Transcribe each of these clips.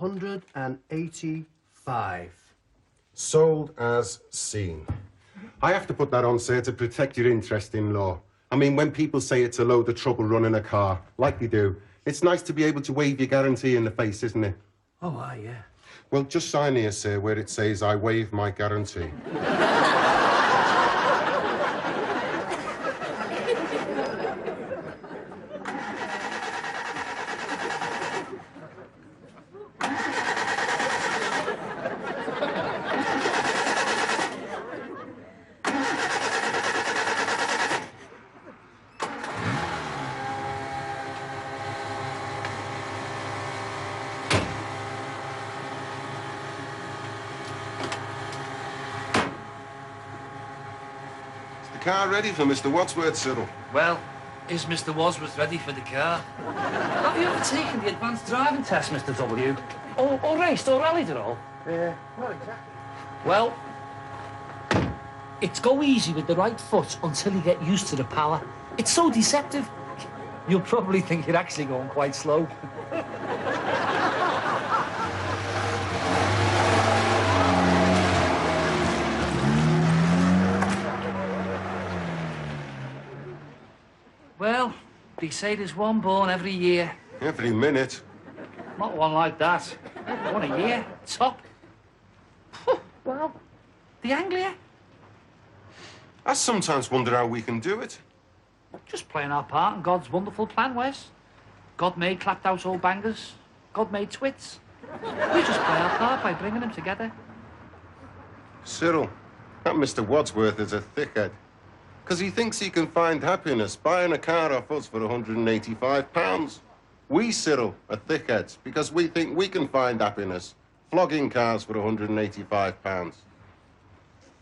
185. Sold as seen. I have to put that on, sir, to protect your interest in law. I mean, when people say it's a load of trouble running a car, like they do, it's nice to be able to waive your guarantee in the face, isn't it? Oh, aye, yeah. Well, just sign here, sir, where it says I waive my guarantee. Car ready for Mr. Wadsworth, Cyril? Well, is Mr. Wadsworth ready for the car? Have you ever taken the advanced driving test, Mr. W? Or raced or rallied at all? Not exactly. Well, it's go easy with the right foot until you get used to the power. It's so deceptive. You'll probably think you're actually going quite slow. Well, they say there's one born every year. Every minute. Not one like that. One a year, top. Well, the Anglia. I sometimes wonder how we can do it. Just playing our part in God's wonderful plan, Wes. God made clapped out old bangers. God made twits. We just play our part by bringing them together. Cyril, that Mr. Wadsworth is a thickhead. Because he thinks he can find happiness buying a car off us for £185. We, Cyril, are thickheads because we think we can find happiness flogging cars for £185.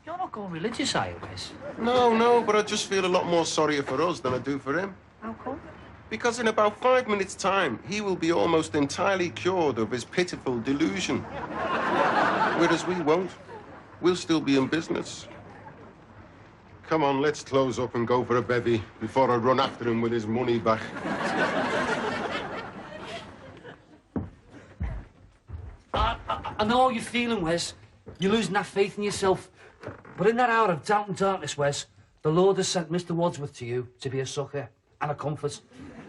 You're not going religious, are you, Wes? No, but I just feel a lot more sorrier for us than I do for him. How come? Because in about 5 minutes' time, he will be almost entirely cured of his pitiful delusion. Whereas we won't. We'll still be in business. Come on, let's close up and go for a bevy before I run after him with his money back. I know how you're feeling, Wes. You're losing that faith in yourself. But in that hour of doubt and darkness, Wes, the Lord has sent Mr. Wadsworth to you to be a succour and a comfort.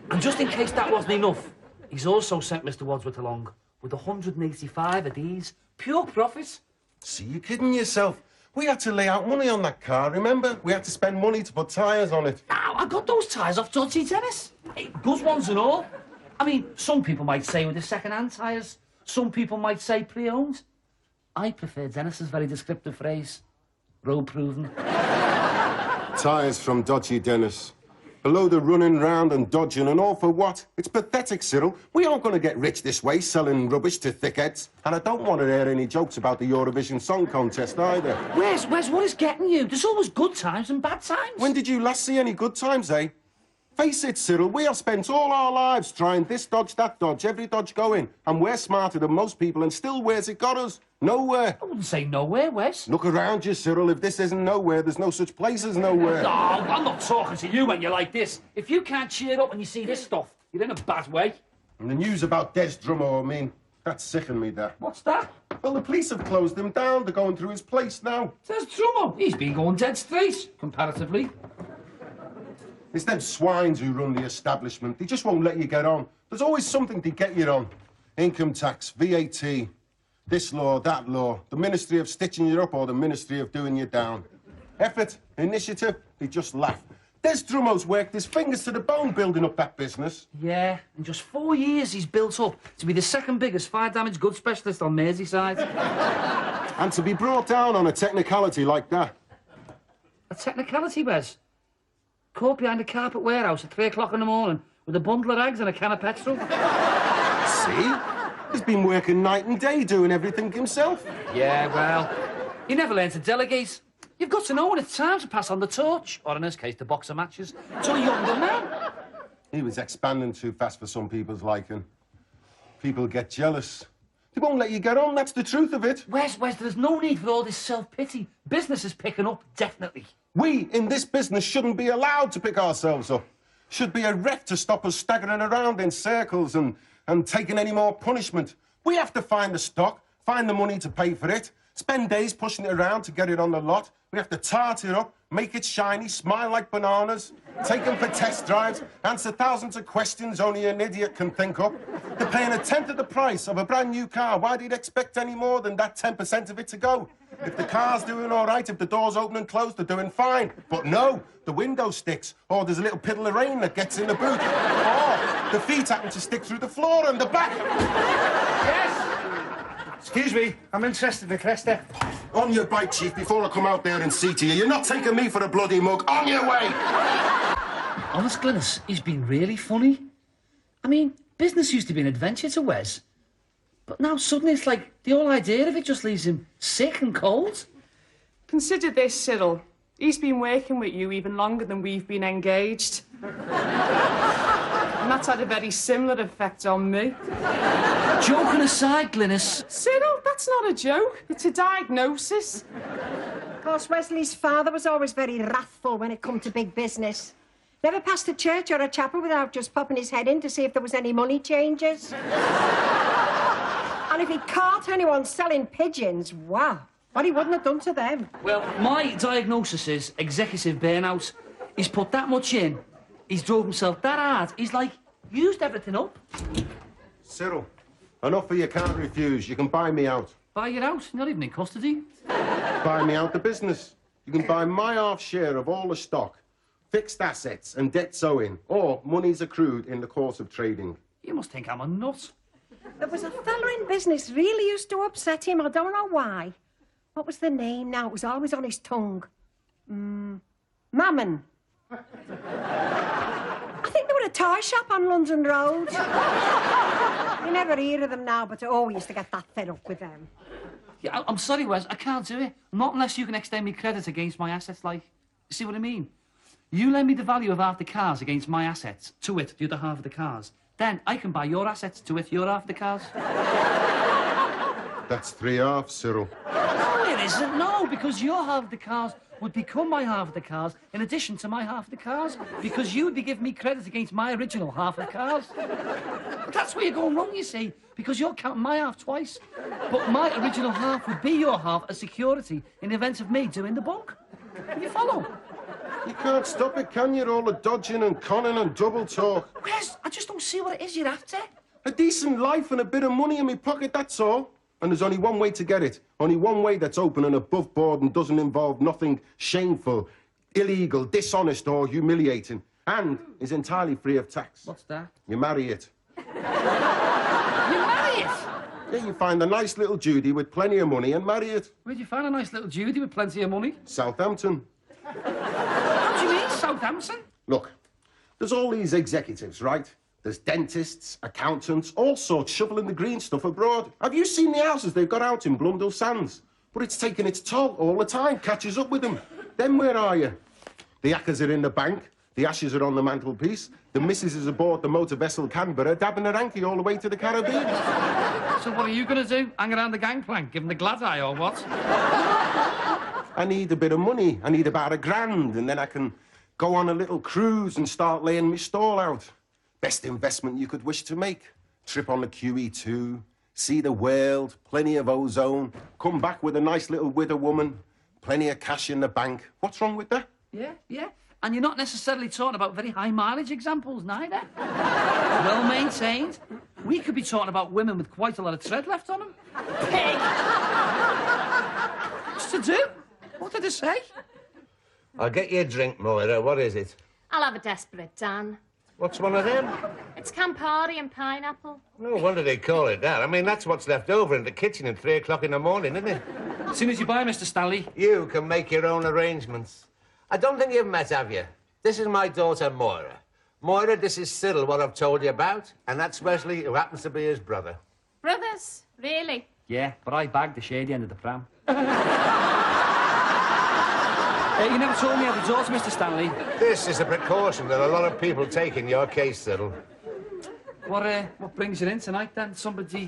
And just in case that wasn't enough, he's also sent Mr. Wadsworth along with 185 of these. Pure profit. See, you're kidding yourself. We had to lay out money on that car, remember? We had to spend money to put tyres on it. Now, I got those tyres off dodgy Dennis. Hey, good ones and all. I mean, some people might say with the second-hand tyres. Some people might say pre-owned. I prefer Dennis's very descriptive phrase. Road-proven. Tyres from dodgy Dennis. A load of running round and dodging and all for what? It's pathetic, Cyril. We aren't going to get rich this way, selling rubbish to thickheads. And I don't want to hear any jokes about the Eurovision Song Contest either. Wes, what is getting you? There's always good times and bad times. When did you last see any good times, eh? Face it, Cyril, we have spent all our lives trying this dodge, that dodge, every dodge going. And we're smarter than most people, and still where's it got us? Nowhere. I wouldn't say nowhere, Wes. Look around you, Cyril. If this isn't nowhere, there's no such place as nowhere. No, I'm not talking to you when you're like this. If you can't cheer up when you see this stuff, you're in a bad way. And the news about Des Drummo, I mean, that sickened me, that. What's that? Well, the police have closed him down. They're going through his place now. Des Drummo. He's been going dead straight, comparatively. It's them swines who run the establishment. They just won't let you get on. There's always something to get you on. Income tax, VAT, this law, that law, the Ministry of stitching you up or the Ministry of doing you down. Effort, initiative, they just laugh. Des Drummo's worked his fingers to the bone building up that business. Yeah, in just 4 years he's built up to be the second biggest fire damage goods specialist on Merseyside. And to be brought down on a technicality like that. A technicality, Wes? Caught behind a carpet warehouse at 3 o'clock in the morning with a bundle of eggs and a can of petrol. See? He's been working night and day doing everything himself. Yeah, well, you never learn to delegate. You've got to know when it's time to pass on the torch, or in this case, the boxer matches, to a younger man. He was expanding too fast for some people's liking. People get jealous. They won't let you get on, that's the truth of it. Wes, there's no need for all this self-pity. Business is picking up, definitely. We, in this business, shouldn't be allowed to pick ourselves up. Should be a ref to stop us staggering around in circles and taking any more punishment. We have to find the stock, find the money to pay for it, spend days pushing it around to get it on the lot. We have to tart it up, make it shiny, smile like bananas, take them for test drives, answer thousands of questions only an idiot can think up. They're paying a tenth of the price of a brand new car. Why do you expect any more than that 10% of it to go? If the car's doing all right, if the doors open and close, they're doing fine. But no, the window sticks, or there's a little piddle of rain that gets in the boot, or the feet happen to stick through the floor and the back. Yes! Excuse me, I'm interested in Cresta. On your bike, Chief, before I come out there and see to you. You're not taking me for a bloody mug. On your way! Honest, Glynis, he's been really funny. I mean, business used to be an adventure to Wes. But now suddenly it's like the whole idea of it just leaves him sick and cold. Consider this, Cyril. He's been working with you even longer than we've been engaged. And that's had a very similar effect on me. Joking aside, Glynis. Cyril, that's not a joke. It's a diagnosis. Of course, Wesley's father was always very wrathful when it come to big business. Never passed a church or a chapel without just popping his head in to see if there was any money changes. And if he caught anyone selling pigeons, wow, what he wouldn't have done to them. Well, my diagnosis is executive burnout. He's put that much in. He's drove himself that hard. He's, like, used everything up. Cyril, an offer you can't refuse. You can buy me out. Buy you out? You're not even in custody. Buy me out the business. You can buy my half share of all the stock, fixed assets and debts owing, or monies accrued in the course of trading. You must think I'm a nut. There was a fella in business really used to upset him. I don't know why. What was the name now? It was always on his tongue. Mammon. I think they were a toy shop on London Road. You never hear of them now, but oh, we used to get that fed up with them. Yeah, I'm sorry, Wes, I can't do it. Not unless you can extend me credit against my assets, like... You see what I mean? You lend me the value of half the cars against my assets, to it, the other half of the cars. Then I can buy your assets, to it, your half of the cars. That's 3 halves, Cyril. No, it isn't, no, because your half of the cars would become my half of the cars in addition to my half of the cars, because you'd be giving me credit against my original half of the cars. But that's where you're going wrong, you see, because you're counting my half twice. But my original half would be your half as security in the event of me doing the bunk. Can you follow? You can't stop it, can you? All the dodging and conning and double talk. Wes, I just don't see what it is you're after. A decent life and a bit of money in my pocket, that's all. And there's only one way to get it. Only one way that's open and above board and doesn't involve nothing shameful, illegal, dishonest or humiliating. And is entirely free of tax. What's that? You marry it. You marry it? Yeah, you find a nice little Judy with plenty of money and marry it. Where'd you find a nice little Judy with plenty of money? Southampton. What do you mean, Southampton? Look, there's all these executives, right? There's dentists, accountants, all sorts shoveling the green stuff abroad. Have you seen the houses they've got out in Blundell Sands? But it's taking its toll all the time, catches up with them. Then where are you? The hackers are in the bank, the ashes are on the mantelpiece, the missus is aboard the motor vessel Canberra, dabbing her hanky all the way to the Caribbean. So what are you going to do? Hang around the gangplank, give them the glad eye or what? I need a bit of money. I need about £1,000, and then I can go on a little cruise and start laying my stall out. Best investment you could wish to make. Trip on the QE2, see the world, plenty of ozone, come back with a nice little widow woman, plenty of cash in the bank. What's wrong with that? Yeah, yeah. And you're not necessarily talking about very high mileage examples, neither. Well maintained. We could be talking about women with quite a lot of tread left on them. Pig! What's to do? What did they say? I'll get you a drink, Moira. What is it? I'll have a desperate Dan. What's one of them? It's Campari and pineapple. No wonder they call it that. I mean, that's what's left over in the kitchen at 3 o'clock in the morning, isn't it? As soon as you buy, Mr. Stanley. You can make your own arrangements. I don't think you've met, have you? This is my daughter, Moira. Moira, this is Cyril, what I've told you about. And that's Wesley, who happens to be his brother. Brothers? Really? Yeah, but I bagged the shady end of the pram. You never told me I had a daughter, Mr. Stanley. This is a precaution that a lot of people take in your case, Cyril. What brings you in tonight, then? Somebody,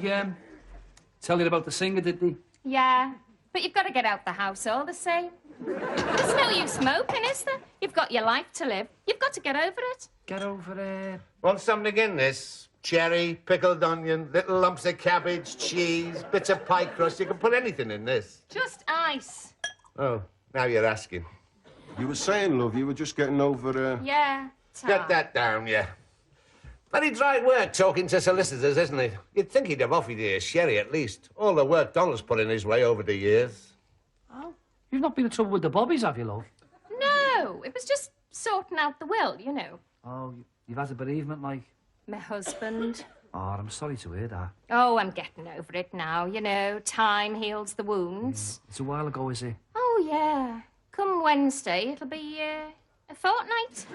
tell you about the singer, did they? Yeah, but you've got to get out the house all the same. There's no use smoking, is there? You've got your life to live. You've got to get over it. Get over it. Want something in this? Cherry, pickled onion, little lumps of cabbage, cheese, bits of pie crust. You can put anything in this. Just ice. Oh, now you're asking. You were saying, love, you were just getting over, Yeah. Get that down, yeah. Very dry work talking to solicitors, isn't it? You'd think he'd have offered you a sherry at least. All the work Donald's put in his way over the years. Oh, you've not been in trouble with the bobbies, have you, love? No, it was just sorting out the will, you know. Oh, you've had a bereavement, like? My husband. Oh, I'm sorry to hear that. Oh, I'm getting over it now, you know. Time heals the wounds. It's a while ago, is it? Oh, yeah. Come Wednesday, it'll be, a fortnight.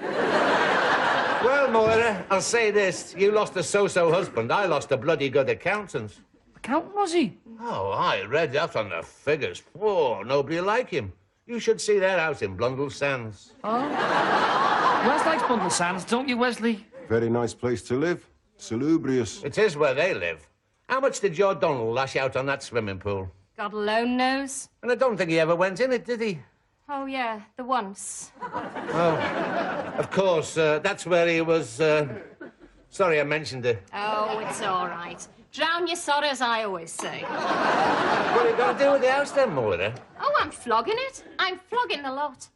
Well, Moira, I'll say this. You lost a so-so husband. I lost a bloody good accountant. Accountant, was he? Oh, I read that on the figures. Whoa, nobody like him. You should see their house in Blundell Sands. Oh? Wes likes Blundell Sands, don't you, Wesley? very nice place to live. Salubrious. It is where they live. How much did your Donald lash out on that swimming pool? God alone knows. And I don't think he ever went in it, did he? Oh, yeah, the once. Oh, of course, that's where he was, sorry I mentioned it. Oh, it's all right. Drown your sorrows, I always say. What are you going to do with the house then, Moira? Oh, I'm flogging it. I'm flogging the lot.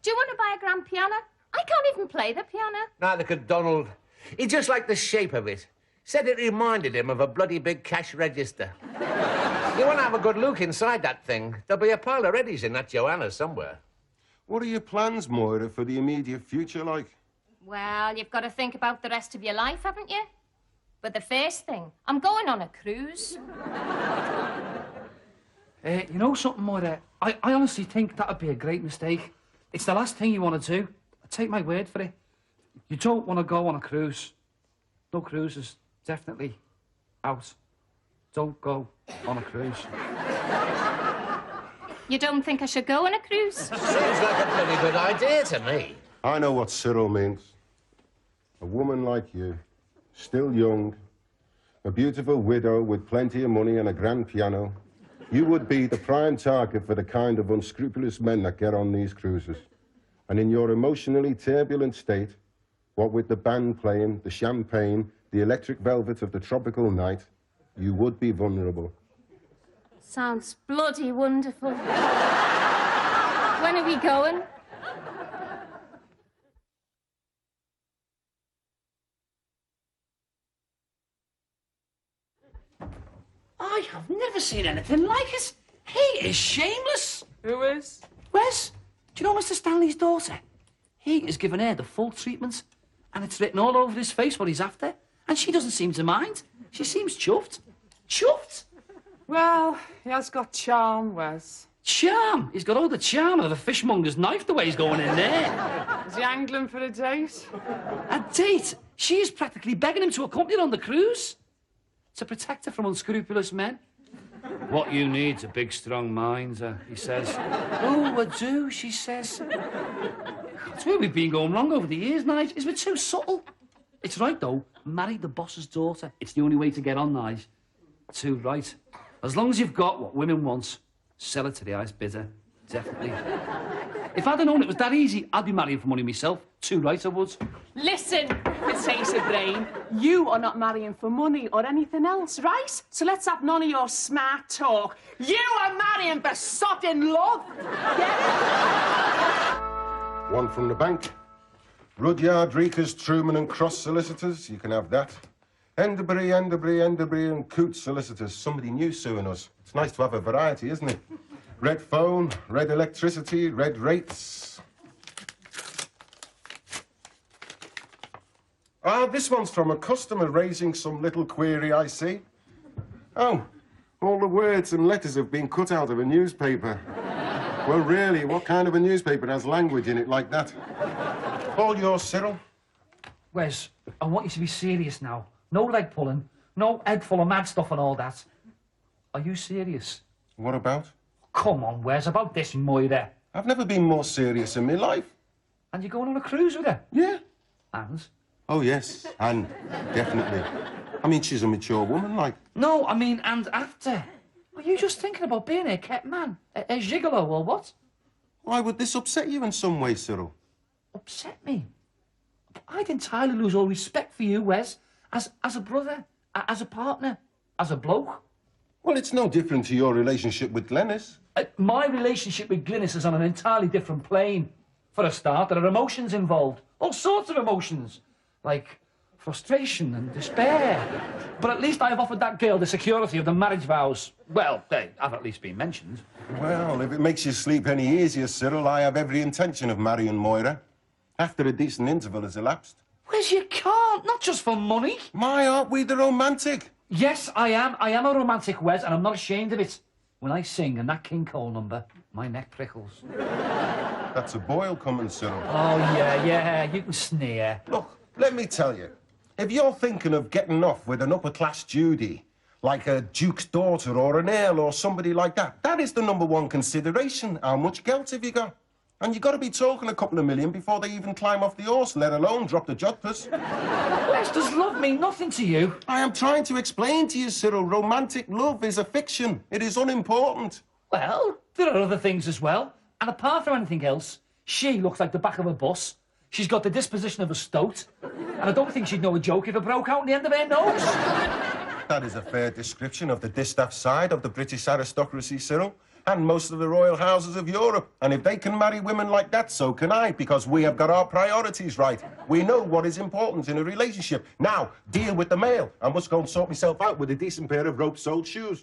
Do you want to buy a grand piano? I can't even play the piano. Neither could Donald. He just liked the shape of it. Said it reminded him of a bloody big cash register. You want to have a good look inside that thing. There'll be a pile of readies in that Joanna somewhere. What are your plans, Moira, for the immediate future like? Well, you've got to think about the rest of your life, haven't you? But the first thing, I'm going on a cruise. You know something, Moira? I honestly think that'd be a great mistake. It's the last thing you want to do. Take my word for it. You don't want to go on a cruise. No cruises. Definitely out. Don't go on a cruise. You don't think I should go on a cruise? Seems like a pretty good idea to me. I know what Cyril means. A woman like you, still young, a beautiful widow with plenty of money and a grand piano, you would be the prime target for the kind of unscrupulous men that get on these cruises. And in your emotionally turbulent state, what with the band playing, the champagne, the electric velvet of the tropical night, you would be vulnerable. Sounds bloody wonderful. When are we going? I have never seen anything like it. He is shameless. Who is? Wes, do you know Mr. Stanley's daughter? He is giving her the full treatment, and it's written all over his face what he's after, and she doesn't seem to mind. She seems chuffed. Chuffed? Well, he has got charm, Wes. Charm? He's got all the charm of a fishmonger's knife the way he's going in there. Is he angling for a date? A date? She is practically begging him to accompany her on the cruise. To protect her from unscrupulous men. What you need's a big, strong mind, he says. Oh, I do, she says. That's where we've been going wrong over the years, Nige, is we're too subtle. It's right, though. Marry the boss's daughter. It's the only way to get on, Nige. Too right. As long as you've got what women want, sell it to the highest bidder. Definitely. If I'd have known it was that easy, I'd be marrying for money myself. Too right, I would. Listen, potato brain, you are not marrying for money or anything else, right? So let's have none of your smart talk. You are marrying for sodding love. Get it? One from the bank. Rudyard, Reekers, Truman and Cross solicitors, you can have that. Enderbury, and Coots solicitors. Somebody new suing us. It's nice to have a variety, isn't it? Red phone, red electricity, red rates. Ah, this one's from a customer raising some little query, I see. Oh, all the words and letters have been cut out of a newspaper. Well, really, what kind of a newspaper has language in it like that? All yours, Cyril. Wes, I want you to be serious now. No leg pulling, no head full of mad stuff and all that. Are you serious? What about? Come on, Wes, about this Moira. I've never been more serious in my life. And you're going on a cruise with her? Yeah. And? Oh, yes, and definitely. I mean, she's a mature woman, like. No, I mean, and after. Are you just thinking about being a kept man? A gigolo or what? Why would this upset you in some way, Cyril? Upset me? I'd entirely lose all respect for you, Wes. As a brother, as a partner, as a bloke. Well, it's no different to your relationship with Glenys. My relationship with Glenys is on an entirely different plane. For a start, there are emotions involved. All sorts of emotions. Like frustration and despair. But at least I've offered that girl the security of the marriage vows. Well, they have at least been mentioned. Well, if it makes you sleep any easier, Cyril, I have every intention of marrying Moira. After a decent interval has elapsed. Wes, you can't. Not just for money. My, aren't we the romantic? Yes, I am. I am a romantic, Wes, and I'm not ashamed of it. When I sing and that King Cole number, my neck prickles. That's a boil coming, Cyril. Oh, yeah, you can sneer. Look, let me tell you. If you're thinking of getting off with an upper-class Judy, like a duke's daughter or an earl or somebody like that, that is the #1 consideration. How much gelt have you got? And you got to be talking a couple of million before they even climb off the horse, let alone drop the jodhpurs. Wes, does love mean nothing to you? I am trying to explain to you, Cyril, romantic love is a fiction. It is unimportant. Well, there are other things as well. And apart from anything else, she looks like the back of a bus. She's got the disposition of a stoat. And I don't think she'd know a joke if it broke out in the end of her nose. That is a fair description of the distaff side of the British aristocracy, Cyril. And most of the royal houses of Europe. And if they can marry women like that, so can I, because we have got our priorities right. We know what is important in a relationship. Now, deal with the mail. I must go and sort myself out with a decent pair of rope-soled shoes.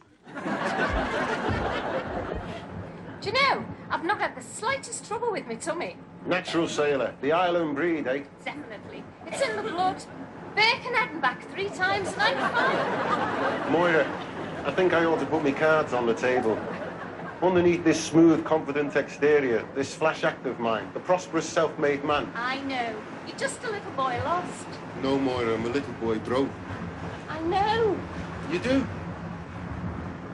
Do you know, I've not had the slightest trouble with my tummy. Natural sailor. The island breed, eh? Definitely. It's in the blood. Birkenhead and back 3 times and I'm fine. Moira, I think I ought to put my cards on the table. Underneath this smooth, confident exterior, this flash act of mine, the prosperous, self-made man. I know. You're just a little boy lost. No, Moira, I'm a little boy broke. I know. You do?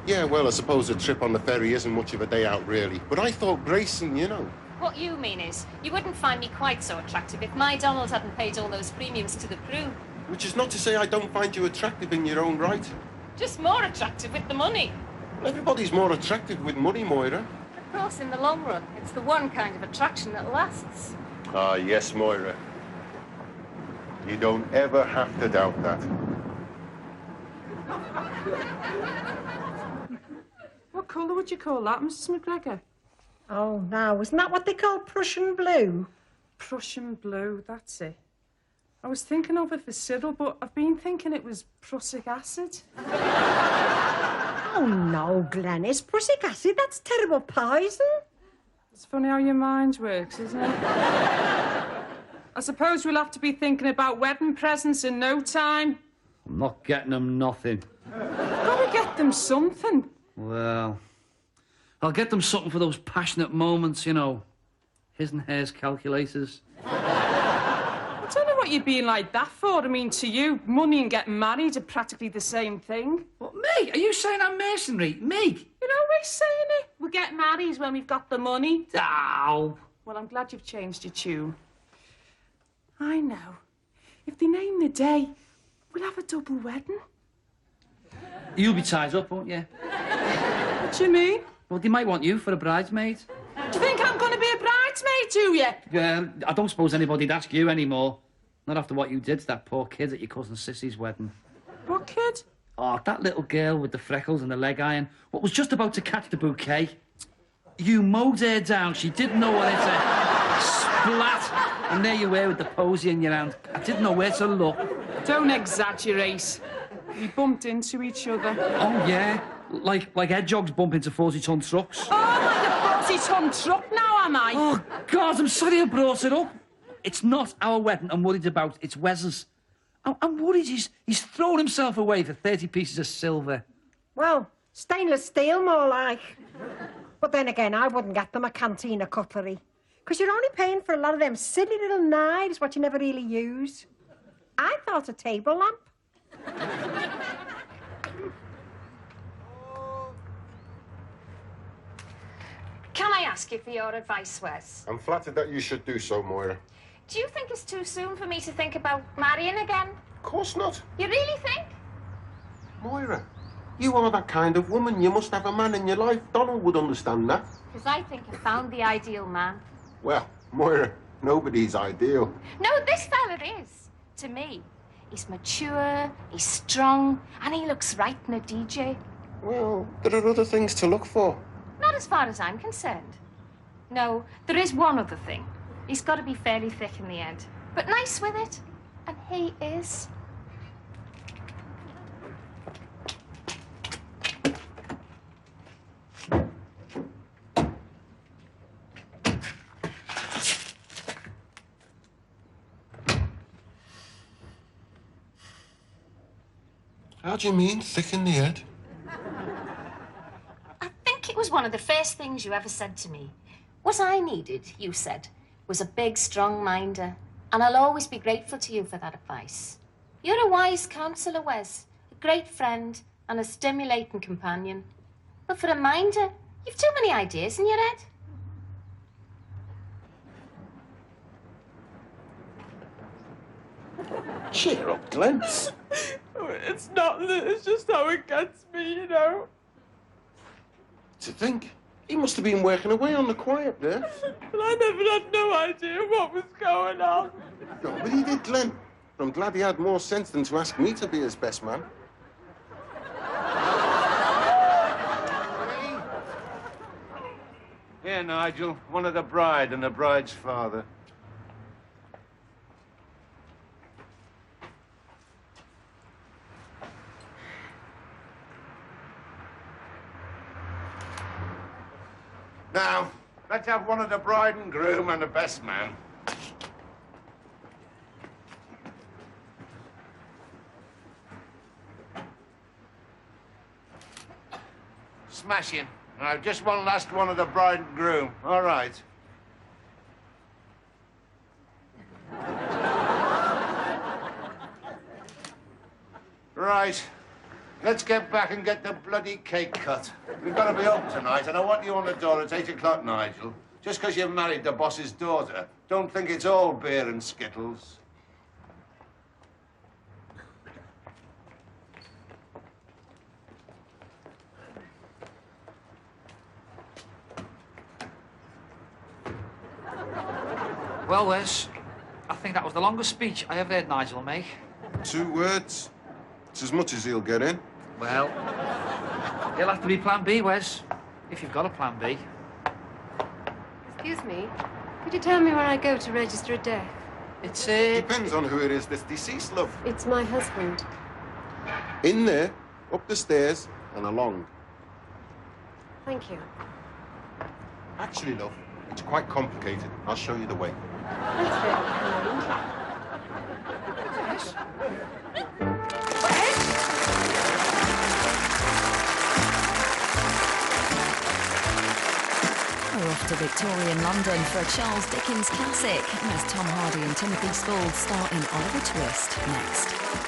Yeah, well, I suppose a trip on the ferry isn't much of a day out, really. But I thought Grayson, you know. What you mean is, you wouldn't find me quite so attractive if my Donald hadn't paid all those premiums to the crew. Which is not to say I don't find you attractive in your own right. Just more attractive with the money. Everybody's more attractive with money, Moira. Of course, in the long run, it's the one kind of attraction that lasts. Ah, yes, Moira. You don't ever have to doubt that. What colour would you call that, Mrs. McGregor? Oh, now, isn't that what they call Prussian blue? Prussian blue, that's it. I was thinking of it for Cyril, but I've been thinking it was prussic acid. Oh, no, Glenys. Prussic acid, that's terrible poison. It's funny how your mind works, isn't it? I suppose we'll have to be thinking about wedding presents in no time. I'm not getting them nothing. Gotta get them something. Well, I'll get them something for those passionate moments, you know. His and hers calculators. I don't know what you're being like that for. I mean, to you, money and getting married are practically the same thing. What, me? Are you saying I'm mercenary? Me? You're always saying it. We'll get married when we've got the money. Ow. Well, I'm glad you've changed your tune. I know. If they name the day, we'll have a double wedding. You'll be tied up, won't you? What do you mean? Well, they might want you for a bridesmaid. Do you think I'm going to be a bridesmaid, do you? I don't suppose anybody'd ask you anymore. Not after what you did to that poor kid at your cousin Sissy's wedding. What kid? Oh, that little girl with the freckles and the leg iron. What was just about to catch the bouquet. You mowed her down. She didn't know what it is. Splat. And there you were with the posy in your hand. I didn't know where to look. Don't exaggerate. We bumped into each other. Oh, yeah. Like hedgehogs bump into 40-ton trucks. Oh, like a 40-ton truck now, am I? Oh, God, I'm sorry I brought it up. It's not our wedding I'm worried about. It's Wes's. I'm worried he's thrown himself away for 30 pieces of silver. Well, stainless steel, more like. But then again, I wouldn't get them a cantina cutlery. Because you're only paying for a lot of them silly little knives, what you never really use. I thought a table lamp. Can I ask you for your advice, Wes? I'm flattered that you should do so, Moira. Do you think it's too soon for me to think about marrying again? Of course not. You really think? Moira, you are that kind of woman. You must have a man in your life. Donald would understand that. Because I think I found the ideal man. Well, Moira, nobody's ideal. No, this fella is. To me. He's mature, he's strong, and he looks right in a DJ. Well, there are other things to look for. Not as far as I'm concerned. No, there is one other thing. He's got to be fairly thick in the head, but nice with it. And he is. How do you mean, thick in the head? I think it was one of the first things you ever said to me. What I needed, you said, was a big, strong minder. And I'll always be grateful to you for that advice. You're a wise counsellor, Wes. A great friend and a stimulating companion. But for a minder, you've too many ideas in your head. Cheer up, Glenn. It's not that, it's just how it gets me, you know. To think, he must have been working away on the quiet there. But I never had no idea what was going on. No, but he did, Glenn. I'm glad he had more sense than to ask me to be his best man. Here, Nigel, one of the bride and the bride's father. Now, let's have one of the bride and groom and the best man. Smashing. Now, just one last one of the bride and groom. All right. Right. Let's get back and get the bloody cake cut. We've got to be up tonight, and I want you on the door at 8 o'clock, Nigel. Just because you've married the boss's daughter, don't think it's all beer and skittles. Well, Wes, I think that was the longest speech I ever heard Nigel make. 2 words. It's as much as he'll get in. Well, he'll have to be Plan B, Wes, if you've got a Plan B. Excuse me, could you tell me where I go to register a death? It's, Depends on who it is that's deceased, love. It's my husband. In there, up the stairs, and along. Thank you. Actually, love, it's quite complicated. I'll show you the way. That's very kind. We're off to Victorian London for a Charles Dickens classic as Tom Hardy and Timothy Spall star in Oliver Twist next.